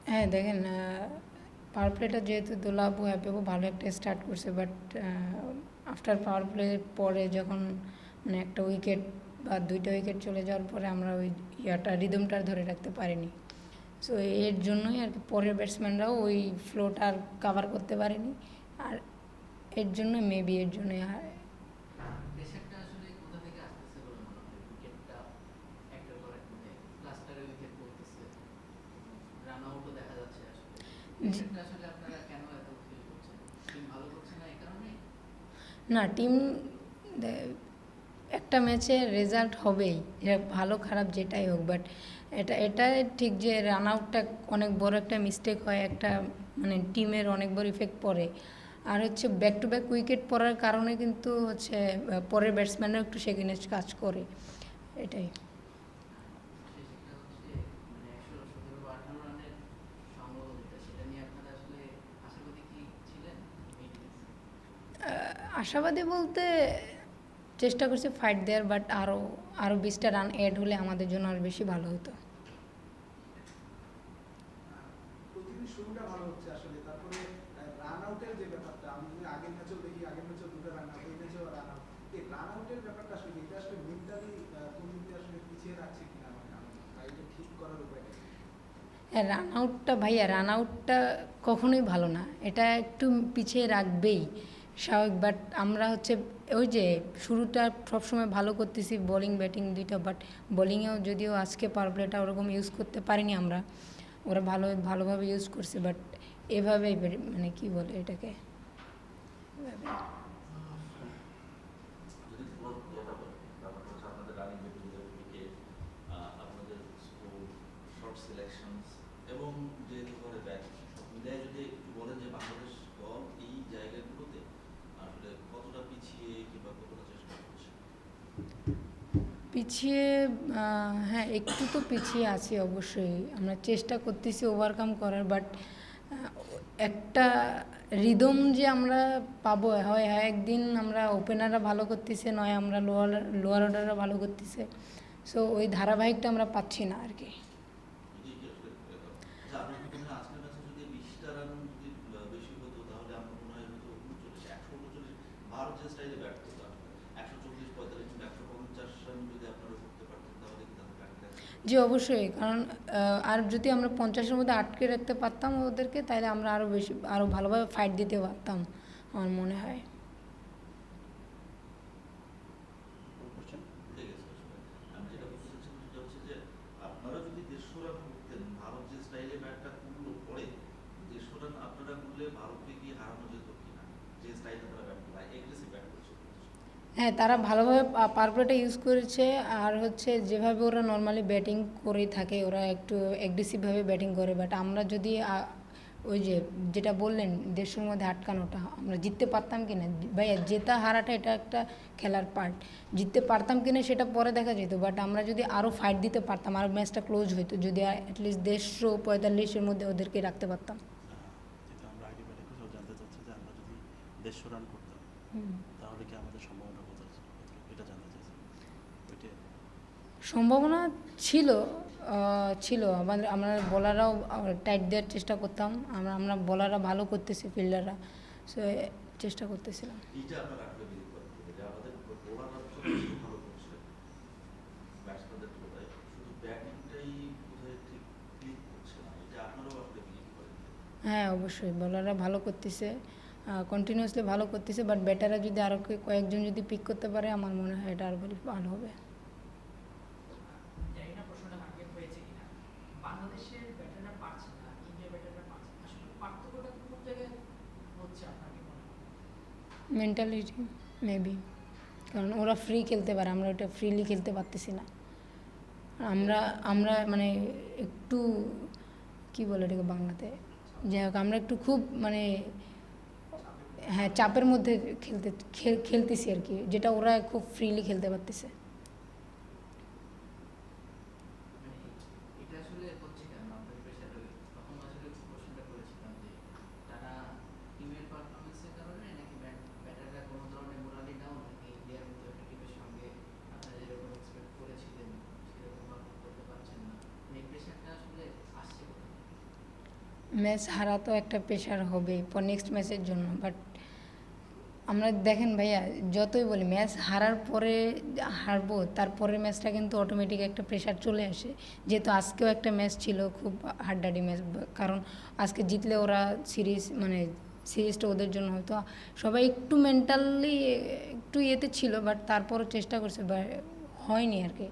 হ্যাঁ দেখেন, পাওয়ার প্লেটা যেহেতু দোলাবু হ্যাপিবু ভালো একটা স্টার্ট করছে, বাট আফটার পাওয়ার প্লের পরে যখন মানে একটা উইকেট বা দুইটা উইকেট চলে যাওয়ার পরে আমরা ওই রিদমটা ধরে রাখতে পারিনি। সো এর জন্যই আর কি পরের ব্যাটসম্যানরাও ওই ফ্লোটা আর কাভার করতে পারেনি। আর এর জন্য মেবি এর জন্য প্রেশারটা আসলে কোথা থেকে আসতেছে বলে মনে হয়? উইকেটটা একটার পর এক মানে ক্লাস্টারে উইকেট পড়তেছে, রান আউটও দেখা যাচ্ছে। আসলে প্রেশারটা আসলে আপনারা কেন এত ফিল করছেন? টিম ভালো করছে না এই কারণে? না, টিম একটা ম্যাচে রেজাল্ট হবেই, এটা ভালো খারাপ যেটাই হোক, বাট এটা ঠিক যে রান আউটটা অনেক বড় একটা মিস্টেক হয়, একটা মানে টিমের অনেক বড় ইফেক্ট পড়ে। আর হচ্ছে ব্যাক টু ব্যাক উইকেট পড়ার কারণে কিন্তু হচ্ছে পরের ব্যাটসম্যানরাও একটু সেখানে কাজ করে, এটাই। সেটা হচ্ছে মানে ১১৭ বা ১৮ রানের সংগ্রহ যেটা, সেটা নিয়ে আপনারা আসলে আশাবাদী কি ছিলেন মিড ইনিংসে? আশাবাদী বলতে চেষ্টা করছি ফাইট দেওয়ার, বাট আরও আরও 20টা রান অ্যাড হলে আমাদের জন্য আর বেশি ভালো হতো। প্রতিদিন শুরুটা ভালো হচ্ছে আসলে, তারপরে রান আউটের যে ব্যাপারটা আমি যদি আগের ম্যাচেও দেখি, আগের ম্যাচেও দুটো রান আউট, এই ম্যাচেও রান আউট। এই রান আউটের ব্যাপারটা আসলে এটা আসলে মেন্টালি কোন দিক দিয়ে আসলে পিছিয়ে রাখছে কিনা মানে বা এটা ঠিক করার উপায়টা কি? হ্যাঁ, রান আউটটা ভাইয়া, রান আউটটা কখনোই ভালো না, এটা একটু পিছিয়ে রাখবেই স্বাভাবিক। বাট আমরা হচ্ছে ওই যে শুরুটা সবসময় ভালো করতেছি, বোলিং ব্যাটিং দুইটা, বাট বোলিংয়েও যদিও আজকে পাওয়ার প্লেটা ওরকম ইউজ করতে পারিনি আমরা, ওরা ভালোভাবে ইউজ করছে, বাট এভাবেই মানে কি বলে এটাকে, এভাবে। যদি পুরো ইয়েটা বলেন, ব্যাপারটা হচ্ছে আপনাদের রানিং মিডফিল্ডের উইকেট, আপনাদের স্কোর, শর্ট সিলেকশনস এবং যেহেতু করে ব্যাটিং সব মিলিয়ে যদি একটু বলেন যে বাংলাদেশ দল এই জায়গাগুলোতে আসলে কতটা পিছিয়ে কিংবা কতটা চেষ্টা করছে? পিছিয়ে হ্যাঁ, একটু তো পিছিয়ে আছি অবশ্যই, আমরা চেষ্টা করতেছি ওভারকাম করার, বাট একটা রিদম যে আমরা পাবো, হয় হয় একদিন আমরা ওপেনাররা ভালো করতেছে, নয় আমরা লোয়ার অর্ডাররা ভালো করতেছে, সো ওই ধারাবাহিকটা আমরা পাচ্ছি না আর কি। এটাই কি আসলে আচ্ছা, আপনার কি মনে হয় আজকের ম্যাচে যদি 20টা রান যদি বেশি হতো তাহলে আমার মনে হয় হয়তো 39, 139, ভারত যে স্টাইলে ব্যাট করতো আসলে 140, 45 কিংবা 150 রান যদি আপনারা করতে পারতেন তাহলে কি তাদের ব্যাটিংটা জি অবশ্যই, কারণ আর যদি আমরা 50-এর মধ্যে আটকে রাখতে পারতাম ওদেরকে, তাহলে আমরা আরও বেশি আরও ভালোভাবে ফাইট দিতে পারতাম আমার মনে হয়। ঠিক আছে? আসলে আমি যেটা বলতে চাচ্ছিলাম সেটা হচ্ছে যে আপনারা যদি 150 রান করতেন, ভারত যে স্টাইলে ব্যাটটা করলো পরে, 150 রান আপনারা করলে ভারতকে কি হারানো যেত কিনা? যে স্টাইলে তারা ব্যাট করলো, এগ্রেসিভ ব্যাট করছে। হ্যাঁ, তারা ভালোভাবে পাওয়ার প্লেটা ইউজ করেছে, আর হচ্ছে যেভাবে ওরা নর্মালি ব্যাটিং করে থাকে, ওরা একটু অ্যাগ্রেসিভভাবে ব্যাটিং করে, বাট আমরা যদি ওই যে যেটা বললেন 150-র মধ্যে আটকানোটা, আমরা জিততে পারতাম কি না ভাইয়া, জেতা হারাটা এটা একটা খেলার পার্ট, জিততে পারতাম কি না সেটা পরে দেখা যেত, বাট আমরা যদি আরও ফাইট দিতে পারতাম, আরও ম্যাচটা ক্লোজ হইতো যদি অ্যাটলিস্ট 145-এর মধ্যে ওদেরকে রাখতে পারতাম। যেহেতু আমরা আগে ব্যাটিং কোথাও জানতে চাচ্ছি যে আমরা যদি 150 রান করতাম তাহলে কি আমাদের সম্ভাবনা কোথায় ছিল, এটা জানতে চাইছি ওইটাই। সম্ভাবনা ছিল, ছিল আমাদের, আমরা বলাররাও টাইট দেওয়ার চেষ্টা করতাম, আমরা আমরা বলাররা ভালো করতেছি, ফিল্ডাররা, সো চেষ্টা করতেছিলাম। এইটা আপনারা আসলে বিলিভ করেন কিনা যে আমাদের বোলাররা তো বেশি ভালো করছে ব্যাটসম্যানদের তুলনায়, শুধু ব্যাটিংটাই বোধহয় ঠিক ক্লিক করছে না, এটা আপনারাও আসলে বিলিভ করেন কিনা? হ্যাঁ অবশ্যই, বলাররা ভালো করতেছে, কন্টিনিউয়াসলি ভালো করতেছে, বাট ব্যাটাররা যদি আরও কয়েকজন যদি পিক করতে পারে আমার মনে হয় এটা আরও ভালো হবে। জানি না প্রশ্নটা মার্কেট হয়েছে কিনা, বাংলাদেশের ব্যাটাররা পারছে না, ইন্ডিয়া ব্যাটাররা পারছে না, আসলে পার্থক্যটা কোন জায়গায় হচ্ছে আপনার কি মনে হয়? মেন্টালিটি মেবি, কারণ ওরা ফ্রি খেলতে পারে, আমরা ওটা ফ্রিলি খেলতে পারতেছি না, আমরা আমরা মানে একটু কি বলে এটাকে বাংলাতে, যাই হোক আমরা একটু খুব মানে হ্যাঁ চাপের মধ্যে খেলতেছি আর কি, যেটা ওরা খুব ফ্রিলি খেলতে পারতেছে। মানে এটা আসলে হচ্ছে কেন আপনাদের প্রেশারটা? তখন আসলে কোশ্চেনটা করেছিলাম যে তারা টিমের পারফরমেন্সের কারণে নাকি ব্যাটাররা কোনো ধরনের মোরালি ডাউন, নাকি ইন্ডিয়ার মতো একটা টিমের সঙ্গে আপনারা যেরকম এক্সপেক্ট করেছিলেন সেরকম পারফর্ম করতে পারছেন না, মানে এই প্রেশারটা আসলে আসছে কোথা থেকে? ম্যাচ হারা তো একটা প্রেশার হবে পর নেক্সট ম্যাচের জন্য, বাট আমরা দেখেন ভাইয়া যতই বলি ম্যাচ হারার পরে হারবো, তারপরের ম্যাচটা কিন্তু অটোমেটিক একটা প্রেশার চলে আসে। যেহেতু আজকেও একটা ম্যাচ ছিল খুব হাড্ডাহাড্ডি ম্যাচ, কারণ আজকে জিতলে ওরা সিরিজ মানে সিরিজটা ওদের জন্য হয়তো সবাই একটু মেন্টালি একটু ইয়েতে ছিল, বাট তারপরও চেষ্টা করছে, হয়নি আর কি।